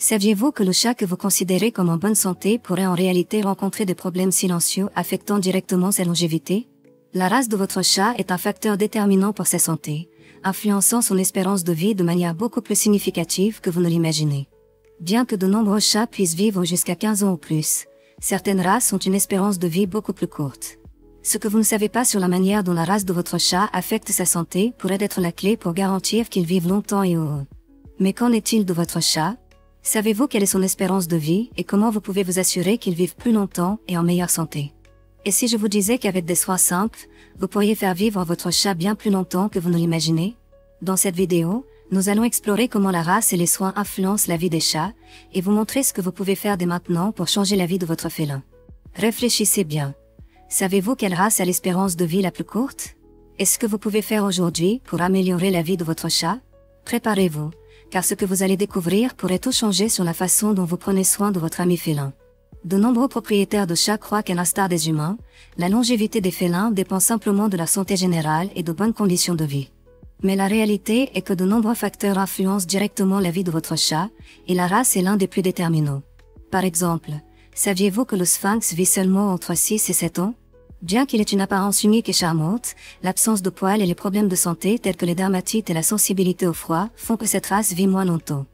Saviez-vous que le chat que vous considérez comme en bonne santé pourrait en réalité rencontrer des problèmes silencieux affectant directement sa longévité? La race de votre chat est un facteur déterminant pour sa santé, influençant son espérance de vie de manière beaucoup plus significative que vous ne l'imaginez. Bien que de nombreux chats puissent vivre jusqu'à 15 ans ou plus, certaines races ont une espérance de vie beaucoup plus courte. Ce que vous ne savez pas sur la manière dont la race de votre chat affecte sa santé pourrait être la clé pour garantir qu'il vive longtemps et heureux. Mais qu'en est-il de votre chat? Savez-vous quelle est son espérance de vie et comment vous pouvez vous assurer qu'il vive plus longtemps et en meilleure santé? Et si je vous disais qu'avec des soins simples, vous pourriez faire vivre votre chat bien plus longtemps que vous ne l'imaginez? Dans cette vidéo, nous allons explorer comment la race et les soins influencent la vie des chats, et vous montrer ce que vous pouvez faire dès maintenant pour changer la vie de votre félin. Réfléchissez bien. Savez-vous quelle race a l'espérance de vie la plus courte? Et ce que vous pouvez faire aujourd'hui pour améliorer la vie de votre chat? Préparez-vous, car ce que vous allez découvrir pourrait tout changer sur la façon dont vous prenez soin de votre ami félin. De nombreux propriétaires de chats croient qu'à l'instar des humains, la longévité des félins dépend simplement de la santé générale et de bonnes conditions de vie. Mais la réalité est que de nombreux facteurs influencent directement la vie de votre chat, et la race est l'un des plus déterminants. Par exemple, saviez-vous que le sphinx vit seulement entre 6 et 7 ans? Bien qu'il ait une apparence unique et charmante, l'absence de poils et les problèmes de santé tels que les dermatites et la sensibilité au froid font que cette race vit moins longtemps.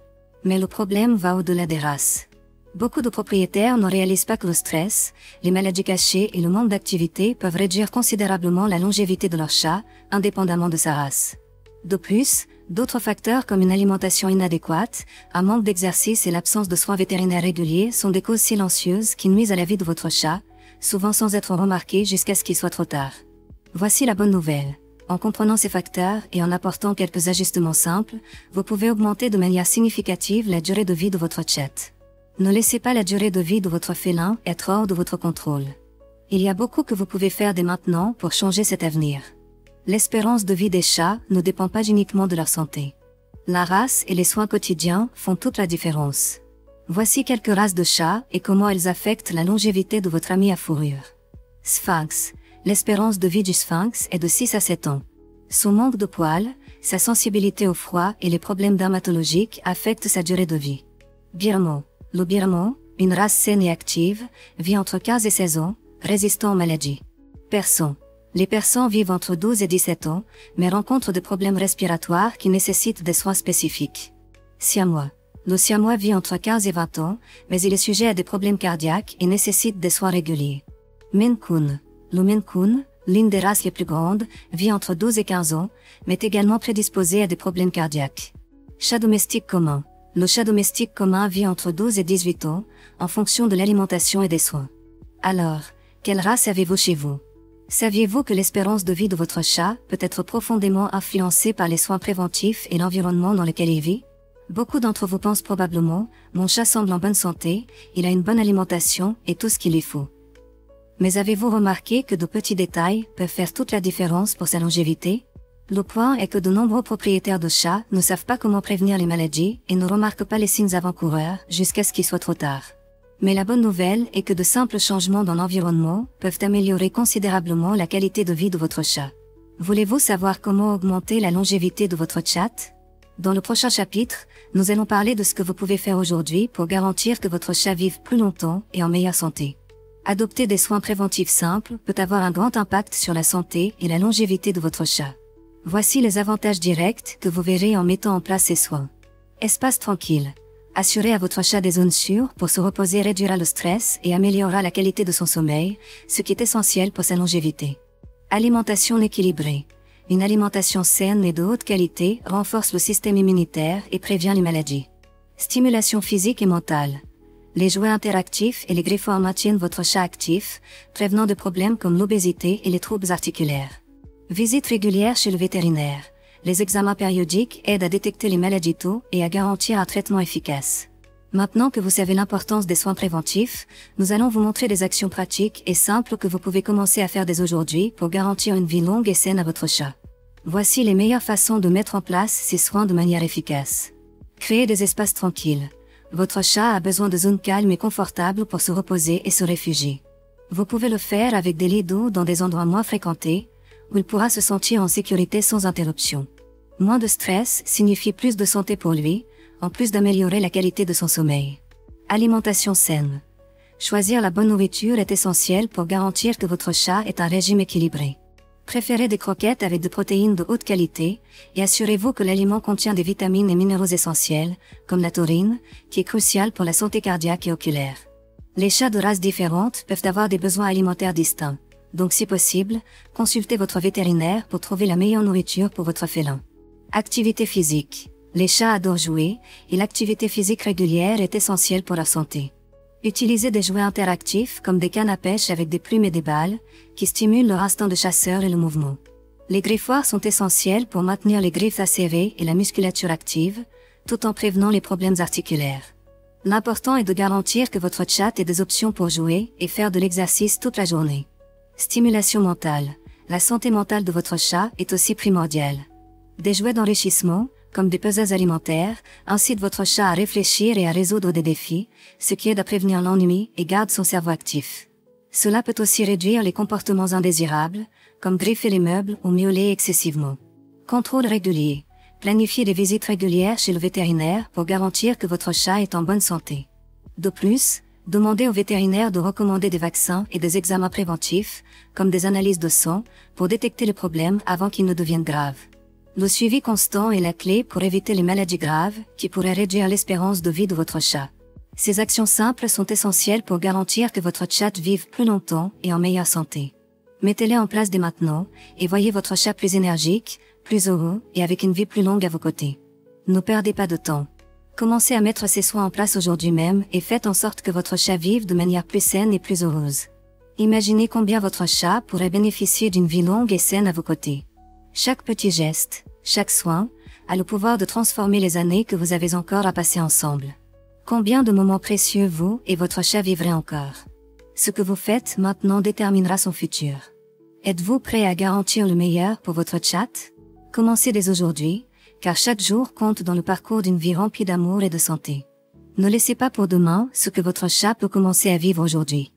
Mais le problème va au-delà des races. Beaucoup de propriétaires ne réalisent pas que le stress, les maladies cachées et le manque d'activité peuvent réduire considérablement la longévité de leur chat, indépendamment de sa race. De plus, d'autres facteurs comme une alimentation inadéquate, un manque d'exercice et l'absence de soins vétérinaires réguliers sont des causes silencieuses qui nuisent à la vie de votre chat, souvent sans être remarquées jusqu'à ce qu'il soit trop tard. Voici la bonne nouvelle. En comprenant ces facteurs et en apportant quelques ajustements simples, vous pouvez augmenter de manière significative la durée de vie de votre chat. Ne laissez pas la durée de vie de votre félin être hors de votre contrôle. Il y a beaucoup que vous pouvez faire dès maintenant pour changer cet avenir. L'espérance de vie des chats ne dépend pas uniquement de leur santé. La race et les soins quotidiens font toute la différence. Voici quelques races de chats et comment elles affectent la longévité de votre ami à fourrure. Sphinx. L'espérance de vie du sphinx est de 6 à 7 ans. Son manque de poils, sa sensibilité au froid et les problèmes dermatologiques affectent sa durée de vie. Birman. Le birman, une race saine et active, vit entre 15 et 16 ans, résistant aux maladies. Persan. Les persans vivent entre 12 et 17 ans, mais rencontrent des problèmes respiratoires qui nécessitent des soins spécifiques. Siamois. Le siamois vit entre 15 et 20 ans, mais il est sujet à des problèmes cardiaques et nécessite des soins réguliers. Maine Coon. Le Maine Coon, l'une des races les plus grandes, vit entre 12 et 15 ans, mais est également prédisposé à des problèmes cardiaques. Chat domestique commun. Le chat domestique commun vit entre 12 et 18 ans, en fonction de l'alimentation et des soins. Alors, quelle race avez-vous chez vous? Saviez-vous que l'espérance de vie de votre chat peut être profondément influencée par les soins préventifs et l'environnement dans lequel il vit? Beaucoup d'entre vous pensent probablement, mon chat semble en bonne santé, il a une bonne alimentation et tout ce qu'il lui faut. Mais avez-vous remarqué que de petits détails peuvent faire toute la différence pour sa longévité? Le point est que de nombreux propriétaires de chats ne savent pas comment prévenir les maladies et ne remarquent pas les signes avant-coureurs jusqu'à ce qu'il soit trop tard. Mais la bonne nouvelle est que de simples changements dans l'environnement peuvent améliorer considérablement la qualité de vie de votre chat. Voulez-vous savoir comment augmenter la longévité de votre chat? Dans le prochain chapitre, nous allons parler de ce que vous pouvez faire aujourd'hui pour garantir que votre chat vive plus longtemps et en meilleure santé. Adopter des soins préventifs simples peut avoir un grand impact sur la santé et la longévité de votre chat. Voici les avantages directs que vous verrez en mettant en place ces soins. Espace tranquille. Assurez à votre chat des zones sûres pour se reposer réduira le stress et améliorera la qualité de son sommeil, ce qui est essentiel pour sa longévité. Alimentation équilibrée. Une alimentation saine et de haute qualité renforce le système immunitaire et prévient les maladies. Stimulation physique et mentale. Les jouets interactifs et les griffoirs maintiennent votre chat actif, prévenant de problèmes comme l'obésité et les troubles articulaires. Visite régulière chez le vétérinaire. Les examens périodiques aident à détecter les maladies tôt et à garantir un traitement efficace. Maintenant que vous savez l'importance des soins préventifs, nous allons vous montrer des actions pratiques et simples que vous pouvez commencer à faire dès aujourd'hui pour garantir une vie longue et saine à votre chat. Voici les meilleures façons de mettre en place ces soins de manière efficace. Créez des espaces tranquilles. Votre chat a besoin de zones calmes et confortables pour se reposer et se réfugier. Vous pouvez le faire avec des lits d'eau dans des endroits moins fréquentés, où il pourra se sentir en sécurité sans interruption. Moins de stress signifie plus de santé pour lui, en plus d'améliorer la qualité de son sommeil. Alimentation saine. Choisir la bonne nourriture est essentiel pour garantir que votre chat ait un régime équilibré. Préférez des croquettes avec des protéines de haute qualité et assurez-vous que l'aliment contient des vitamines et minéraux essentiels, comme la taurine, qui est cruciale pour la santé cardiaque et oculaire. Les chats de races différentes peuvent avoir des besoins alimentaires distincts, donc si possible, consultez votre vétérinaire pour trouver la meilleure nourriture pour votre félin. Activité physique. Les chats adorent jouer, et l'activité physique régulière est essentielle pour leur santé. Utilisez des jouets interactifs comme des cannes à pêche avec des plumes et des balles, qui stimulent leur instinct de chasseur et le mouvement. Les griffoirs sont essentiels pour maintenir les griffes acérées et la musculature active, tout en prévenant les problèmes articulaires. L'important est de garantir que votre chat ait des options pour jouer et faire de l'exercice toute la journée. Stimulation mentale. La santé mentale de votre chat est aussi primordiale. Des jouets d'enrichissement, comme des puzzles alimentaires, incitent votre chat à réfléchir et à résoudre des défis, ce qui aide à prévenir l'ennui et garde son cerveau actif. Cela peut aussi réduire les comportements indésirables, comme griffer les meubles ou miauler excessivement. Contrôle régulier. Planifiez des visites régulières chez le vétérinaire pour garantir que votre chat est en bonne santé. De plus, demandez au vétérinaire de recommander des vaccins et des examens préventifs, comme des analyses de sang, pour détecter les problèmes avant qu'ils ne deviennent graves. Le suivi constant est la clé pour éviter les maladies graves qui pourraient réduire l'espérance de vie de votre chat. Ces actions simples sont essentielles pour garantir que votre chat vive plus longtemps et en meilleure santé. Mettez-les en place dès maintenant et voyez votre chat plus énergique, plus heureux et avec une vie plus longue à vos côtés. Ne perdez pas de temps. Commencez à mettre ces soins en place aujourd'hui même et faites en sorte que votre chat vive de manière plus saine et plus heureuse. Imaginez combien votre chat pourrait bénéficier d'une vie longue et saine à vos côtés. Chaque petit geste, chaque soin, a le pouvoir de transformer les années que vous avez encore à passer ensemble. Combien de moments précieux vous et votre chat vivrez encore? Ce que vous faites maintenant déterminera son futur. Êtes-vous prêt à garantir le meilleur pour votre chat? Commencez dès aujourd'hui, car chaque jour compte dans le parcours d'une vie remplie d'amour et de santé. Ne laissez pas pour demain ce que votre chat peut commencer à vivre aujourd'hui.